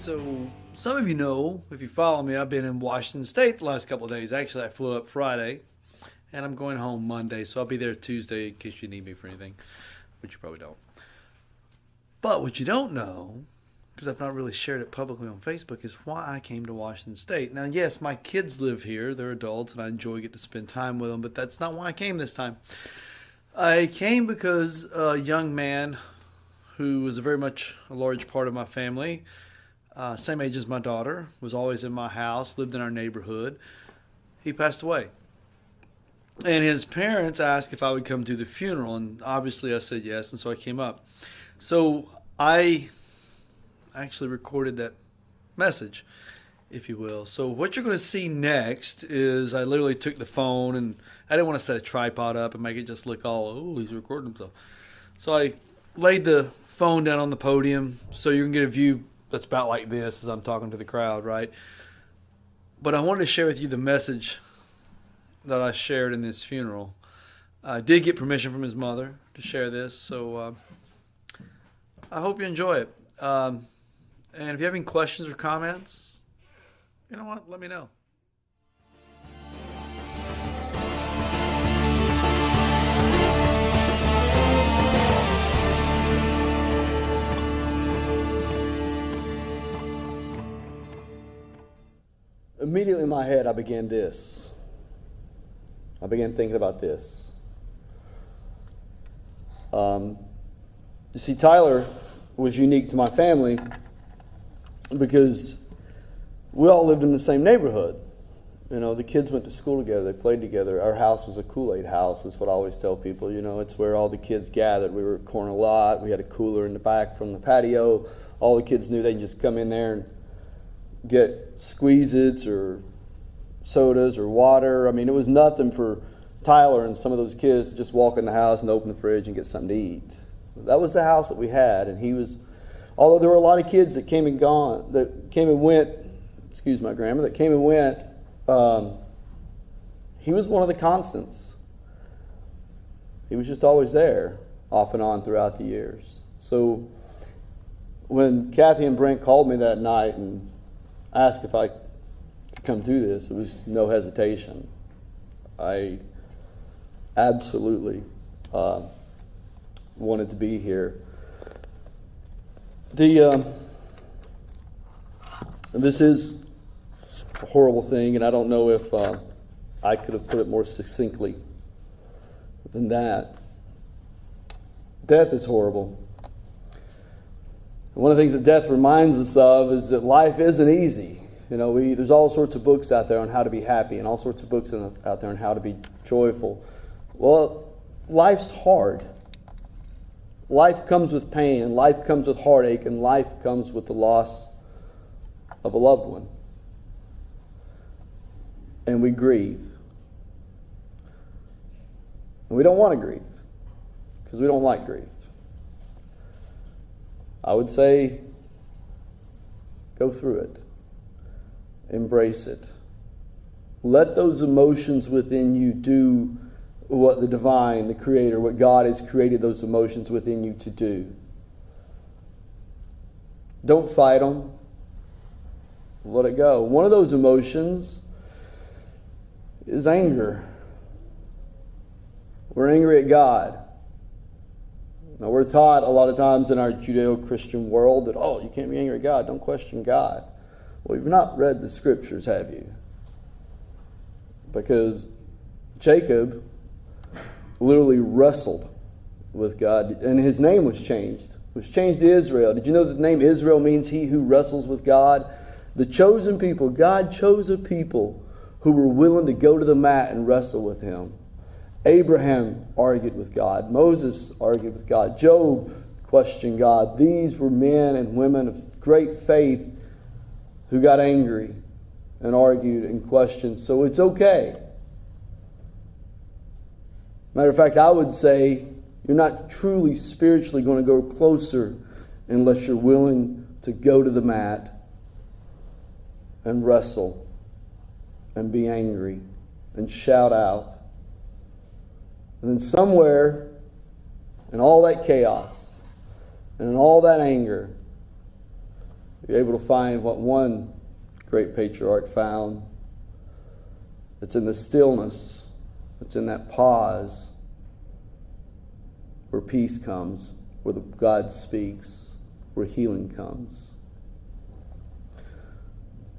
So, some of you know, if you follow me, I've been in Washington State the last couple of days. Actually, I flew up Friday, and I'm going home Monday, so I'll be there Tuesday in case you need me for anything, which you probably don't. But what you don't know, because I've not really shared it publicly on Facebook, is why I came to Washington State. Now, yes, my kids live here; they're adults, and I enjoy getting to spend time with them. But that's not why I came this time. I came because a young man who was very much a large part of my family, same age as my daughter, was always in my house, lived in our neighborhood. He passed away. And his parents asked if I would come to the funeral, and obviously I said yes, and so I came up. So I actually recorded that message, if you will. So what you're going to see next is I literally took the phone, and I didn't want to set a tripod up and make it just look all, oh, he's recording himself. So I laid the phone down on the podium so you can get a view that's about like this as I'm talking to the crowd, right? But I wanted to share with you the message that I shared in this funeral. I did get permission from his mother to share this, so I hope you enjoy it. And if you have any questions or comments, you know what? Let me know. Immediately in my head, I began this. I began thinking about this. You see, Tyler was unique to my family because we all lived in the same neighborhood. You know, the kids went to school together, they played together. Our house was a Kool-Aid house, is what I always tell people. You know, it's where all the kids gathered. We were at corner lot, we had a cooler in the back from the patio. All the kids knew they could just come in there and get Squeeze-Its or sodas or water. I mean, it was nothing for Tyler and some of those kids to just walk in the house and open the fridge and get something to eat. That was the house that we had, and he was, although there were a lot of kids that came and gone, that came and went, excuse my grammar, that came and went, he was one of the constants. He was just always there, off and on throughout the years. So when Kathy and Brent called me that night and asked if I could come do this, it was no hesitation. I absolutely wanted to be here. This is a horrible thing, and I don't know if I could have put it more succinctly than that. Death is horrible. One of the things that death reminds us of is that life isn't easy. You know, there's all sorts of books out there on how to be happy and all sorts of books out there on how to be joyful. Well, life's hard. Life comes with pain, life comes with heartache, and life comes with the loss of a loved one. And we grieve. And we don't want to grieve because we don't like grief. I would say, go through it. Embrace it. Let those emotions within you do what the divine, the Creator, what God has created those emotions within you to do. Don't fight them. Let it go. One of those emotions is anger. We're angry at God. Now, we're taught a lot of times in our Judeo-Christian world that, oh, you can't be angry at God. Don't question God. Well, you've not read the scriptures, have you? Because Jacob literally wrestled with God, and his name was changed. It was changed to Israel. Did you know that the name Israel means he who wrestles with God? The chosen people. God chose a people who were willing to go to the mat and wrestle with him. Abraham argued with God. Moses argued with God. Job questioned God. These were men and women of great faith who got angry and argued and questioned. So it's okay. Matter of fact, I would say you're not truly spiritually going to go closer unless you're willing to go to the mat and wrestle and be angry and shout out. And then somewhere in all that chaos and in all that anger, You're able to find what one great patriarch found. It's in the stillness. It's in that pause where peace comes, where God speaks, where healing comes.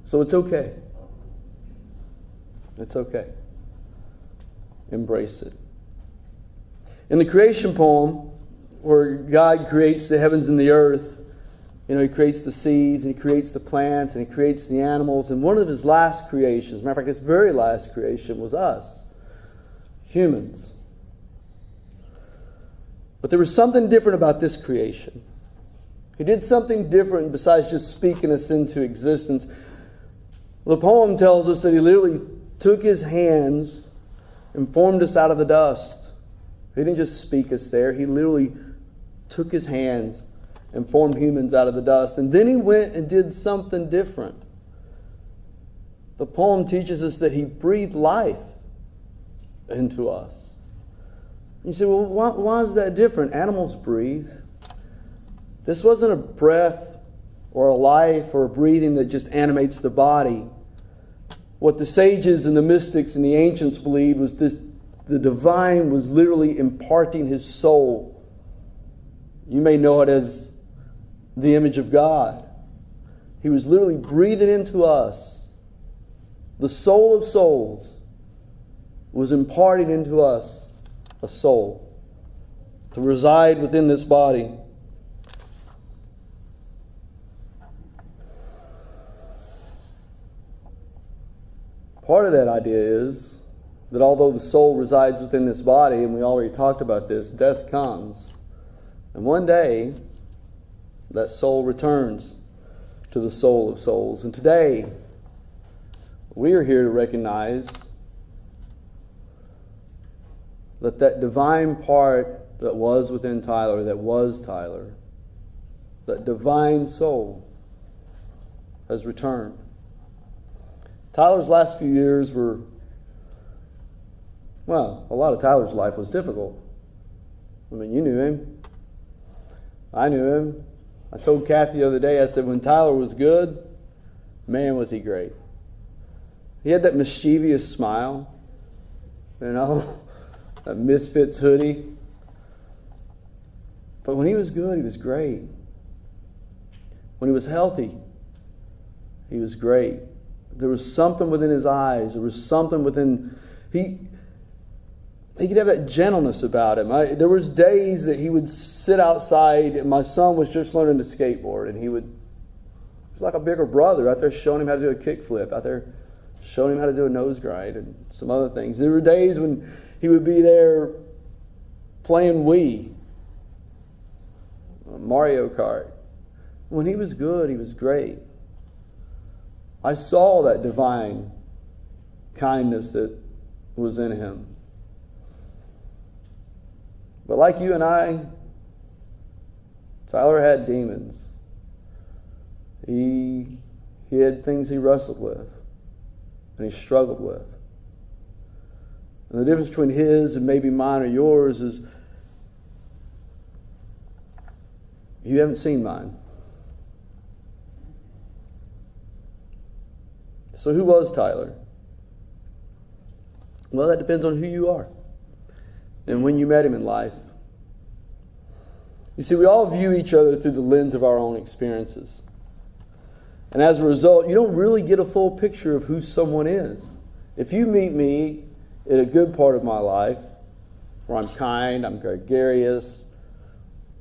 So it's okay. It's okay. Embrace it. In the creation poem, where God creates the heavens and the earth, He creates the seas, and He creates the plants, and He creates the animals. And one of His last creations, as a matter of fact, His very last creation was us, humans. But there was something different about this creation. He did something different besides just speaking us into existence. The poem tells us that He literally took His hands and formed us out of the dust. He didn't just speak us there. He literally took His hands and formed humans out of the dust. And then He went and did something different. The poem teaches us that He breathed life into us. You say, well, why is that different? Animals breathe. This wasn't a breath or a life or a breathing that just animates the body. What the sages and the mystics and the ancients believed was this: the divine was literally imparting His soul. You may know it as the image of God. He was literally breathing into us. The soul of souls was imparting into us a soul to reside within this body. Part of that idea is that although the soul resides within this body, and we already talked about this, death comes. And one day, that soul returns to the soul of souls. And today, we are here to recognize that that divine part that was within Tyler, that was Tyler, that divine soul has returned. Tyler's last few years were, well, a lot of Tyler's life was difficult. I mean, you knew him. I knew him. I told Kathy the other day, I said, when Tyler was good, man, was he great. He had that mischievous smile, that Misfits hoodie. But when he was good, he was great. When he was healthy, he was great. There was something within his eyes. There was something within... He could have that gentleness about him. There was days that he would sit outside, and my son was just learning to skateboard, and he was like a bigger brother out there showing him how to do a kickflip, out there showing him how to do a nose grind and some other things. There were days when he would be there playing Wii, Mario Kart. When he was good, he was great. I saw that divine kindness that was in him. But like you and I, Tyler had demons. He had things he wrestled with and he struggled with. And the difference between his and maybe mine or yours is you haven't seen mine. So who was Tyler? Well, that depends on who you are and when you met him in life. You see, we all view each other through the lens of our own experiences. And as a result, you don't really get a full picture of who someone is. If you meet me at a good part of my life, where I'm kind, I'm gregarious,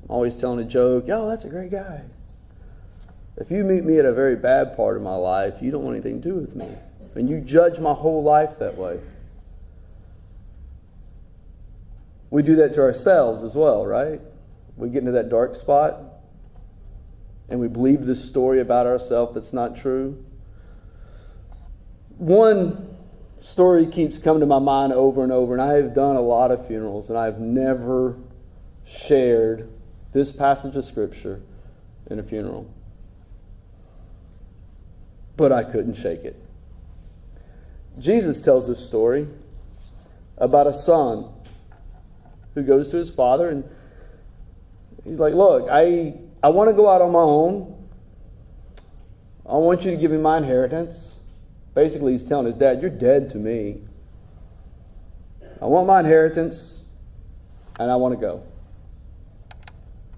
I'm always telling a joke, yo, that's a great guy. If you meet me at a very bad part of my life, you don't want anything to do with me. And you judge my whole life that way. We do that to ourselves as well, right? We get into that dark spot and we believe this story about ourselves that's not true. One story keeps coming to my mind over and over, and I have done a lot of funerals, and I've never shared this passage of Scripture in a funeral. But I couldn't shake it. Jesus tells this story about a son who goes to his father and he's like, look, I want to go out on my own. I want you to give me my inheritance. Basically, he's telling his dad, you're dead to me. I want my inheritance, and I want to go.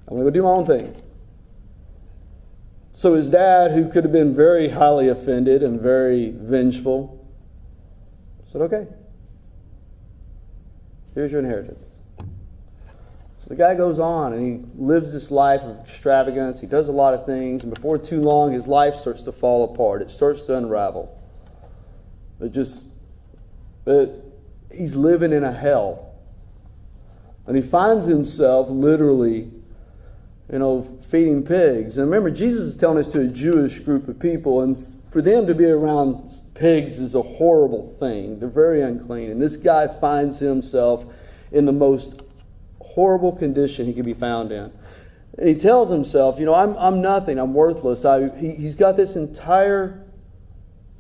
I want to go do my own thing. So his dad, who could have been very highly offended and very vengeful, said, okay, here's your inheritance. So the guy goes on and he lives this life of extravagance. He does a lot of things, and before too long, his life starts to fall apart. It starts to unravel. He's living in a hell. And he finds himself literally, feeding pigs. And remember, Jesus is telling us to a Jewish group of people, and for them to be around pigs is a horrible thing. They're very unclean. And this guy finds himself in the most horrible condition he can be found in. And he tells himself, I'm nothing, I'm worthless. He's got this entire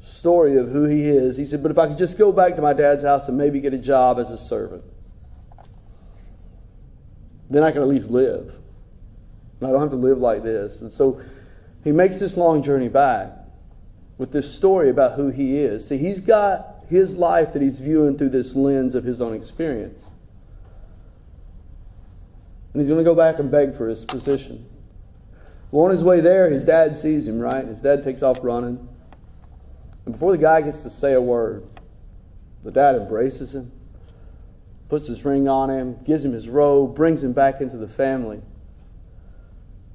story of who he is. He said, but if I could just go back to my dad's house and maybe get a job as a servant, then I can at least live. And I don't have to live like this. And so he makes this long journey back with this story about who he is. See, he's got his life that he's viewing through this lens of his own experience. And he's going to go back and beg for his position. Well, on his way there, his dad sees him, right? His dad takes off running. And before the guy gets to say a word, the dad embraces him, puts his ring on him, gives him his robe, brings him back into the family.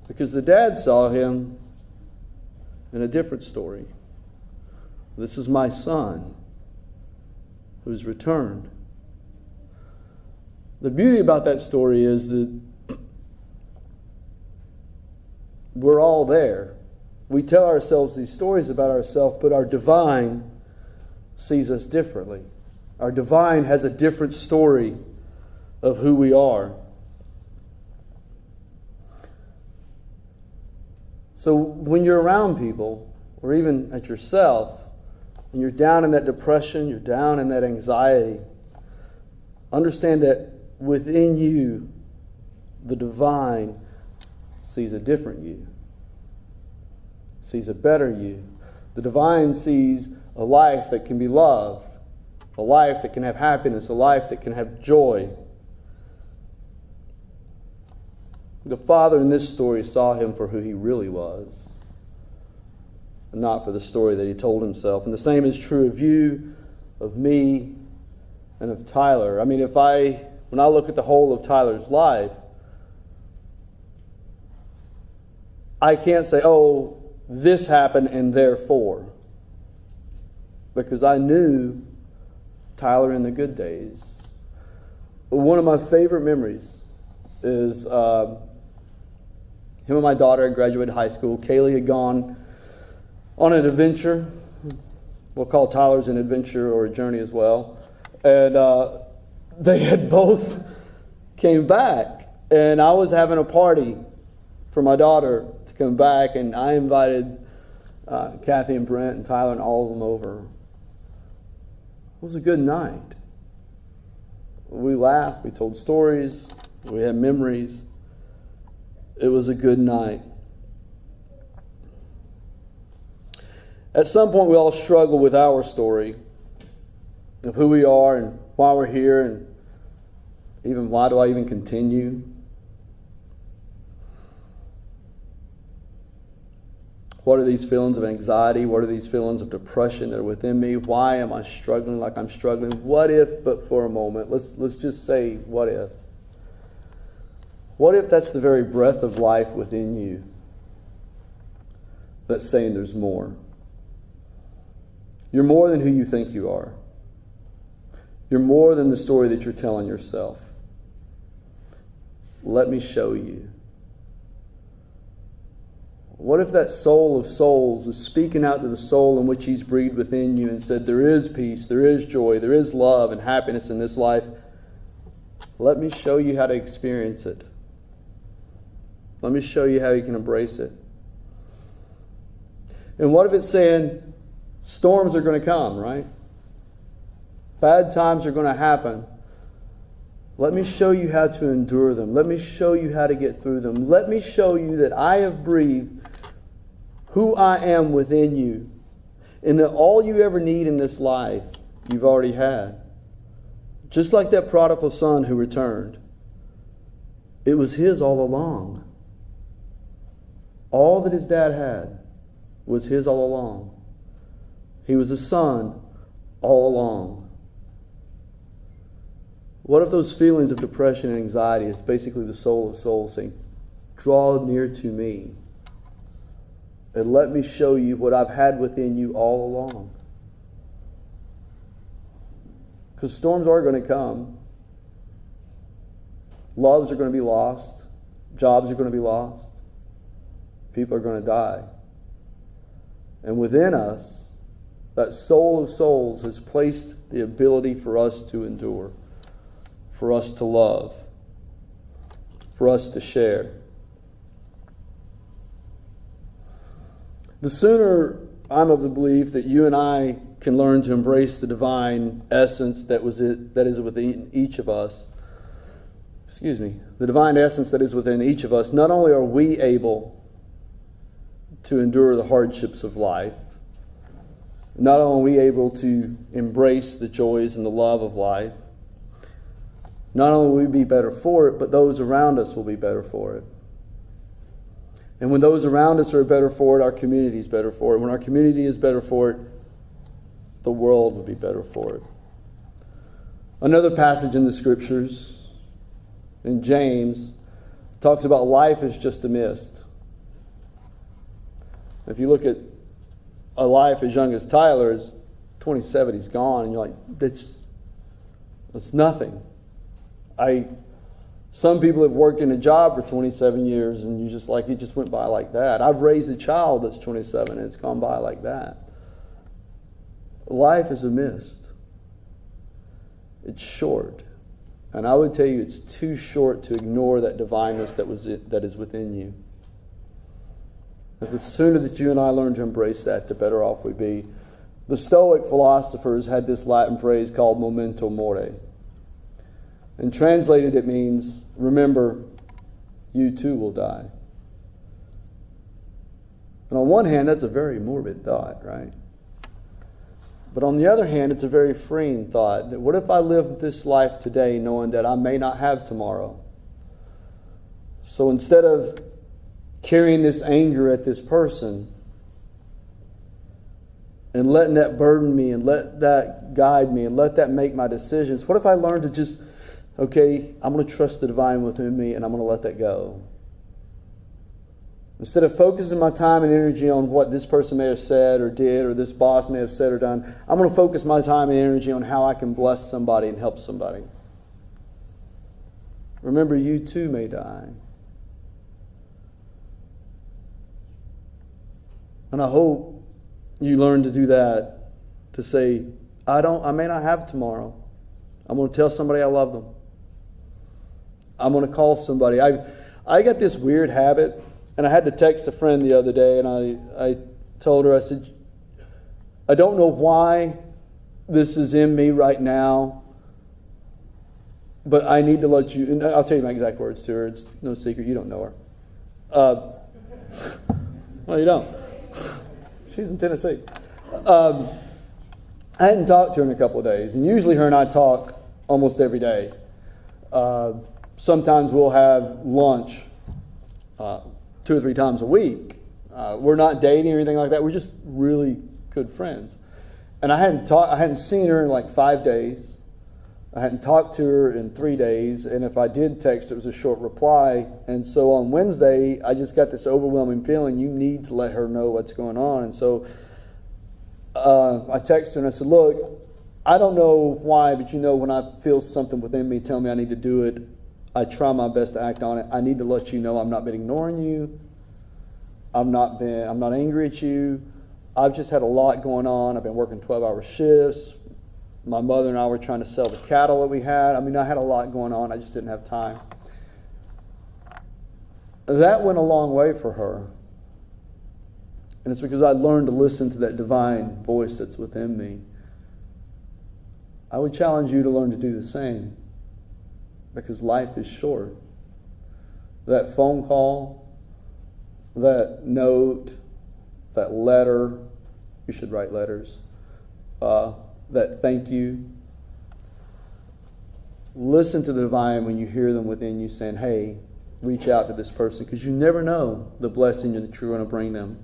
Because the dad saw him in a different story. This is my son who's returned. The beauty about that story is that we're all there. We tell ourselves these stories about ourselves, but our divine sees us differently. Our divine has a different story of who we are. So when you're around people, or even at yourself, and you're down in that depression, you're down in that anxiety, understand that within you, the divine sees a different you, sees a better you. The divine sees a life that can be loved, a life that can have happiness, a life that can have joy. The father in this story saw him for who he really was, and not for the story that he told himself. And the same is true of you, of me, and of Tyler. I mean, when I look at the whole of Tyler's life, I can't say, oh, this happened and therefore. Because I knew Tyler in the good days. One of my favorite memories is him and my daughter had graduated high school. Kaylee had gone on an adventure. We'll call Tyler's an adventure or a journey as well. And they had both came back. And I was having a party for my daughter to come back. And I invited Kathy and Brent and Tyler and all of them over. It was a good night. We laughed. We told stories. We had memories. It was a good night. At some point, we all struggle with our story of who we are and why we're here and even why do I even continue. What are these feelings of anxiety? What are these feelings of depression that are within me? Why am I struggling like I'm struggling? What if, but for a moment, let's just say, what if? What if that's the very breath of life within you that's saying there's more? You're more than who you think you are. You're more than the story that you're telling yourself. Let me show you. What if that soul of souls is speaking out to the soul in which He's breathed within you and said, there is peace, there is joy, there is love and happiness in this life. Let me show you how to experience it. Let me show you how you can embrace it. And what if it's saying, storms are going to come, right? Bad times are going to happen. Let me show you how to endure them. Let me show you how to get through them. Let me show you that I have breathed who I am within you, and that all you ever need in this life, you've already had. Just like that prodigal son who returned. It was his all along. All that his dad had was his all along. He was a son all along. What if those feelings of depression and anxiety is basically the soul of souls saying, draw near to me and let me show you what I've had within you all along. Because storms are going to come. Loves are going to be lost. Jobs are going to be lost. People are going to die. And within us, that soul of souls has placed the ability for us to endure, for us to love, for us to share. The sooner I'm of the belief that you and I can learn to embrace the divine essence that is within each of us, the divine essence that is within each of us, not only are we able to endure the hardships of life, not only are we able to embrace the joys and the love of life, not only will we be better for it, but those around us will be better for it. And when those around us are better for it, our community is better for it. When our community is better for it, the world will be better for it. Another passage in the Scriptures, in James, talks about life is just a mist. If you look at a life as young as Tyler's, 27, he's gone, and you're like, that's nothing. Some people have worked in a job for 27 years, and you just like, it just went by like that. I've raised a child that's 27, and it's gone by like that. Life is a mist. It's short. And I would tell you it's too short to ignore that divineness that is within you. But the sooner that you and I learn to embrace that, the better off we be. The Stoic philosophers had this Latin phrase called memento mori. And translated, it means, remember, you too will die. And on one hand, that's a very morbid thought, right? But on the other hand, it's a very freeing thought. That what if I live this life today knowing that I may not have tomorrow? So instead of carrying this anger at this person and letting that burden me and let that guide me and let that make my decisions, what if I learn to just, okay, I'm going to trust the divine within me and I'm going to let that go. Instead of focusing my time and energy on what this person may have said or did or this boss may have said or done, I'm going to focus my time and energy on how I can bless somebody and help somebody. Remember, you too may die. And I hope you learn to do that, to say, I may not have tomorrow. I'm going to tell somebody I love them. I'm going to call somebody. I got this weird habit, and I had to text a friend the other day, and I told her, I said, I don't know why this is in me right now, but I need to let you, and I'll tell you my exact words to her. It's no secret. You don't know her. Well, you don't. She's in Tennessee. I hadn't talked to her in a couple of days, and usually her and I talk almost every day. Sometimes we'll have lunch 2 or 3 times a week. We're not dating or anything like that. We're just really good friends. And I hadn't seen her in like 5 days. I hadn't talked to her in 3 days, and if I did text, it was a short reply. And so on Wednesday, I just got this overwhelming feeling, you need to let her know what's going on. And so I texted her and I said, look, I don't know why, but you know when I feel something within me telling me I need to do it, I try my best to act on it. I need to let you know I've not been ignoring you. I'm not angry at you. I've just had a lot going on. I've been working 12-hour shifts. My mother and I were trying to sell the cattle that we had. I mean, I had a lot going on. I just didn't have time. That went a long way for her. And it's because I learned to listen to that divine voice that's within me. I would challenge you to learn to do the same, because life is short. That phone call, that note, that letter. You should write letters. That thank you. Listen to the divine when you hear them within you saying, hey, reach out to this person, because you never know the blessing that you're going to bring them.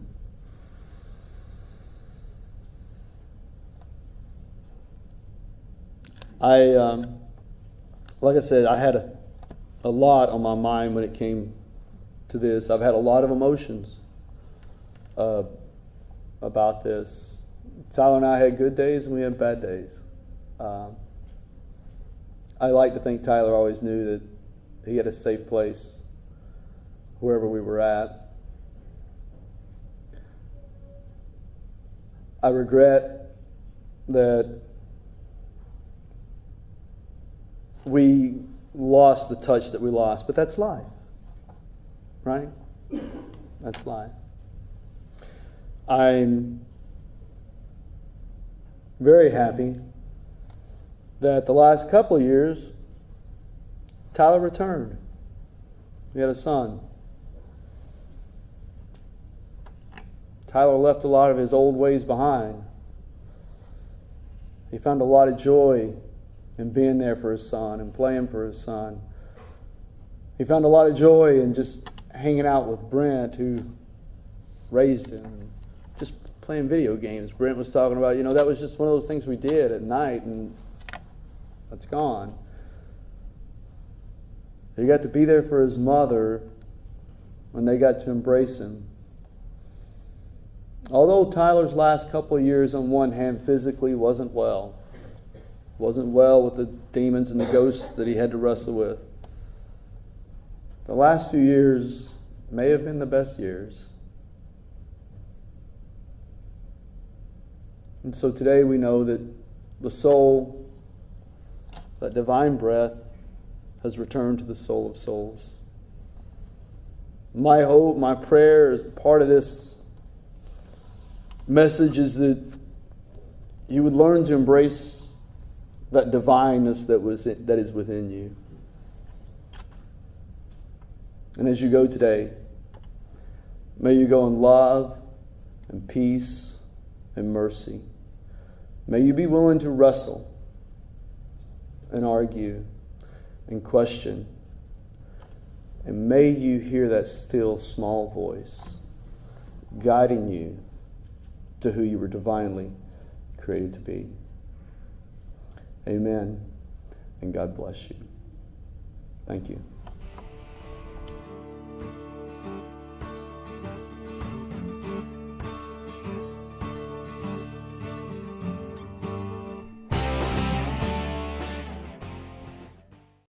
Like I said, I had a lot on my mind when it came to this. I've had a lot of emotions about this. Tyler and I had good days and we had bad days. I like to think Tyler always knew that he had a safe place wherever we were at. I regret that we lost the touch that we lost, but that's life, right? That's life. I'm very happy that the last couple of years, Tyler returned. We had a son. Tyler left a lot of his old ways behind. He found a lot of joy in being there for his son and playing for his son. He found a lot of joy in just hanging out with Brent, who raised him, and just playing video games. Brent was talking about, that was just one of those things we did at night, and that's gone. He got to be there for his mother when they got to embrace him. Although Tyler's last couple of years, on one hand, physically wasn't well with the demons and the ghosts that he had to wrestle with, the last few years may have been the best years. And so today we know that the soul, that divine breath, has returned to the soul of souls. My hope, my prayer as part of this message is that you would learn to embrace that divineness that is within you. And as you go today, may you go in love and peace and mercy. May you be willing to wrestle and argue and question. And may you hear that still small voice guiding you to who you were divinely created to be. Amen. And God bless you. Thank you.